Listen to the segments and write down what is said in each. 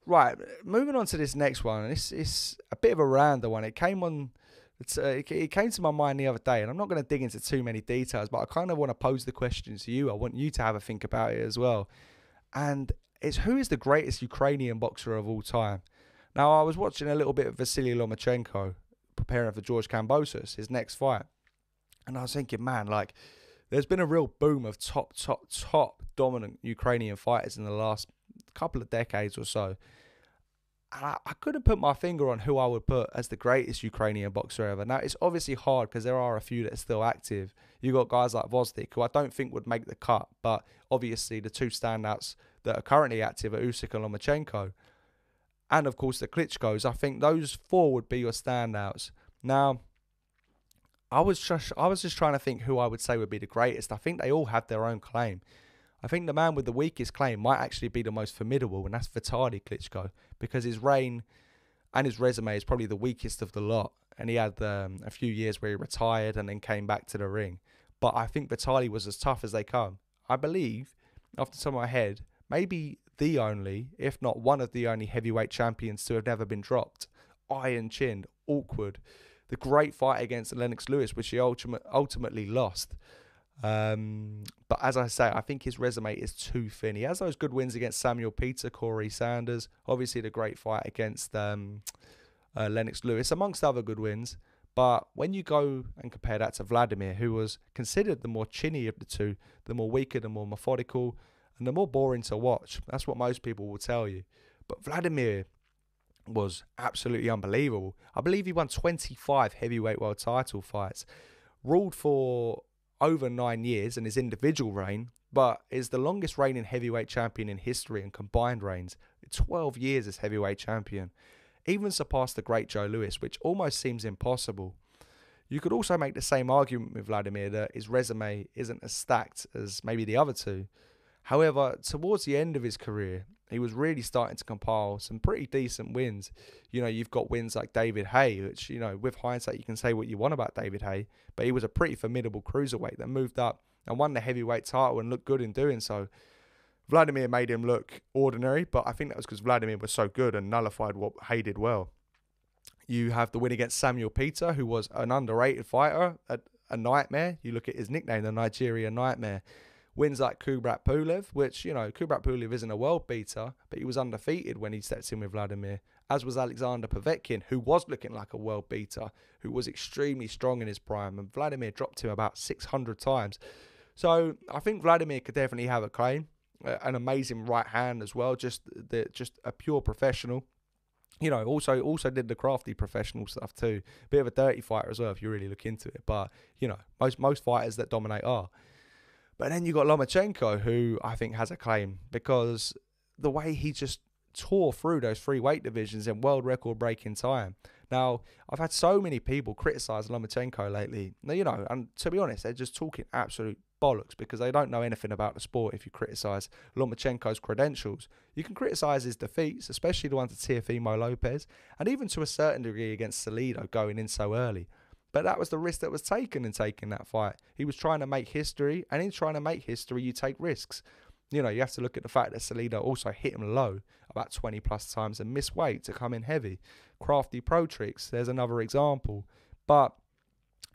Right, moving on to this next one. It's a bit of a random one. It came on. It came to my mind the other day, and I'm not going to dig into too many details, but I kind of want to pose the question to you. I want you to have a think about it as well. And it's, who is the greatest Ukrainian boxer of all time? Now, I was watching a little bit of Vasily Lomachenko preparing for George Kambosos, his next fight, and I was thinking, man, like, there's been a real boom of top dominant Ukrainian fighters in the last couple of decades or so. And I couldn't put my finger on who I would put as the greatest Ukrainian boxer ever. Now, it's obviously hard because there are a few that are still active. You got guys like Vosdik, who I don't think would make the cut, but obviously the two standouts that are currently active are Usyk and Lomachenko. And of course the Klitschkos. I think those four would be your standouts. Now, I was just trying to think who I would say would be the greatest. I think they all have their own claim. I think the man with the weakest claim might actually be the most formidable, and that's Vitali Klitschko, because his reign and his resume is probably the weakest of the lot. And he had a few years where he retired and then came back to the ring. But I think Vitali was as tough as they come. I believe, off the top of my head, maybe the only, if not one of the only heavyweight champions to have never been dropped. Iron-chinned, awkward. The great fight against Lennox, which he ultimately lost. But as I say, I think his resume is too thin. He has those good wins against Samuel Peter, Corey Sanders, obviously the great fight against Lennox Lewis, amongst other good wins. But when you go and compare that to Vladimir, who was considered the more chinny of the two, the more weaker, the more methodical, and the more boring to watch, that's what most people will tell you. But Vladimir was absolutely unbelievable. I believe he won 25 heavyweight world title fights, ruled for over 9 years in his individual reign, but is the longest reigning heavyweight champion in history in combined reigns. 12 years as heavyweight champion. Even surpassed the great Joe Louis, which almost seems impossible. You could also make the same argument with Vladimir that his resume isn't as stacked as maybe the other two. However, towards the end of his career, he was really starting to compile some pretty decent wins. You know, you've got wins like David Haye, which, you know, with hindsight, you can say what you want about David Haye, but he was a pretty formidable cruiserweight that moved up and won the heavyweight title and looked good in doing so. Vladimir made him look ordinary, but I think that was because Vladimir was so good and nullified what Haye did well. You have the win against Samuel Peter, who was an underrated fighter, a nightmare. You look at his nickname, the Nigerian Nightmare. Wins like Kubrat Pulev, which, you know, Kubrat Pulev isn't a world beater, but he was undefeated when he stepped in with Vladimir, as was Alexander Povetkin, who was looking like a world beater, who was extremely strong in his prime, and Vladimir dropped him about 600 times. So I think Vladimir could definitely have a claim. An amazing right hand as well, just a pure professional. You know, also did the crafty professional stuff too. Bit of a dirty fighter as well if you really look into it. But, you know, most fighters that dominate are. But then you got Lomachenko, who I think has a claim because the way he just tore through those three weight divisions in world record breaking time. Now, I've had so many people criticise Lomachenko lately. Now, you know, and to be honest, they're just talking absolute bollocks because they don't know anything about the sport if you criticise Lomachenko's credentials. You can criticise his defeats, especially the one to Teofimo Lopez, and even to a certain degree against Salido going in so early. But that was the risk that was taken in taking that fight. He was trying to make history, and in trying to make history, you take risks. You know, you have to look at the fact that Salido also hit him low about 20 plus times and missed weight to come in heavy. Crafty pro tricks, there's another example. But,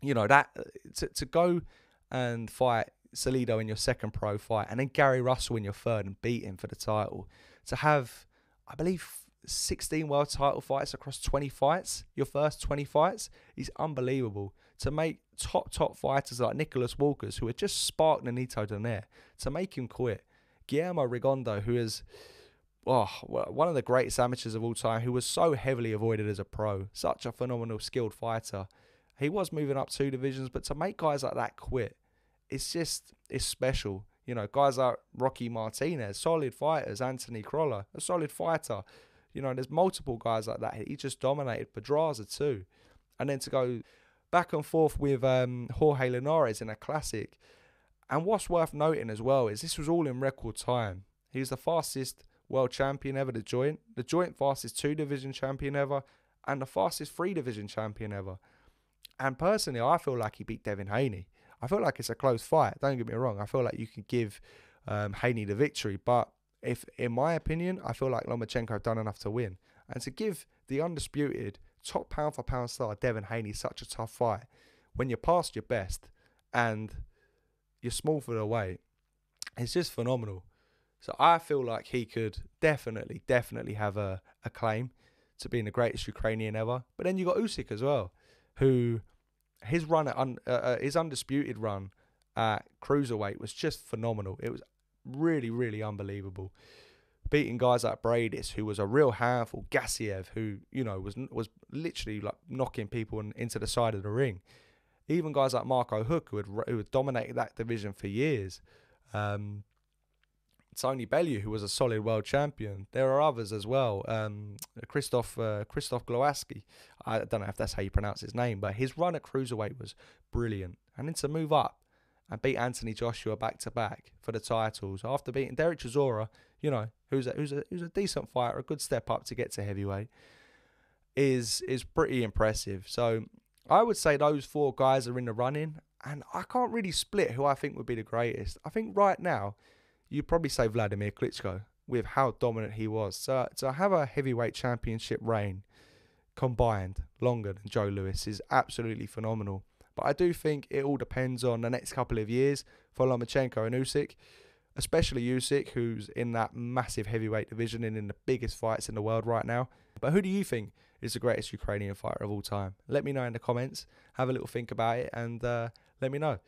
you know, that to go and fight Salido in your second pro fight and then Gary Russell in your third and beat him for the title, to have, I believe, 16 world title fights across 20 fights, your first 20 fights, is unbelievable. To make top fighters like Nicholas Walkers, who had just sparked Nonito Donaire, to make him quit. Guillermo Rigondeaux, who is one of the greatest amateurs of all time, who was so heavily avoided as a pro, such a phenomenal skilled fighter. He was moving up 2 divisions, but to make guys like that quit, it's special. You know, guys like Rocky Martinez, solid fighters. Anthony Crolla, a solid fighter. You know, there's multiple guys like that. He just dominated. Pedraza too. And then to go back and forth with Jorge Linares in a classic. And what's worth noting as well is this was all in record time. He was the fastest world champion ever, the joint fastest 2-division champion ever, and the fastest 3-division champion ever. And personally, I feel like he beat Devin Haney. I feel like it's a close fight. Don't get me wrong. I feel like you can give Haney the victory, but if, in my opinion, I feel like Lomachenko have done enough to win. And to give the undisputed top pound for pound star Devin Haney such a tough fight when you're past your best and you're small for the weight, it's just phenomenal. So I feel like he could definitely have a claim to being the greatest Ukrainian ever. But then you got Usyk as well, who his his undisputed run at cruiserweight was just phenomenal. It was really unbelievable. Beating guys like Bradis, who was a real handful, Gassiev, who was literally like knocking people into the side of the ring. Even guys like Marco Huck, who had dominated that division for years. Tony Bellew, who was a solid world champion. There are others as well. Christoph Glowaski. I don't know if that's how you pronounce his name, but his run at cruiserweight was brilliant. And then to move up and beat Anthony Joshua back to back for the titles after beating Derek Chisora, who's a decent fighter, a good step up to get to heavyweight, is pretty impressive. So I would say those 4 guys are in the running, and I can't really split who I think would be the greatest. I think right now, you'd probably say Vladimir Klitschko with how dominant he was. So to have a heavyweight championship reign combined longer than Joe Louis is absolutely phenomenal. But I do think it all depends on the next couple of years for Lomachenko and Usyk, especially Usyk, who's in that massive heavyweight division and in the biggest fights in the world right now. But who do you think is the greatest Ukrainian fighter of all time? Let me know in the comments. Have a little think about it and let me know.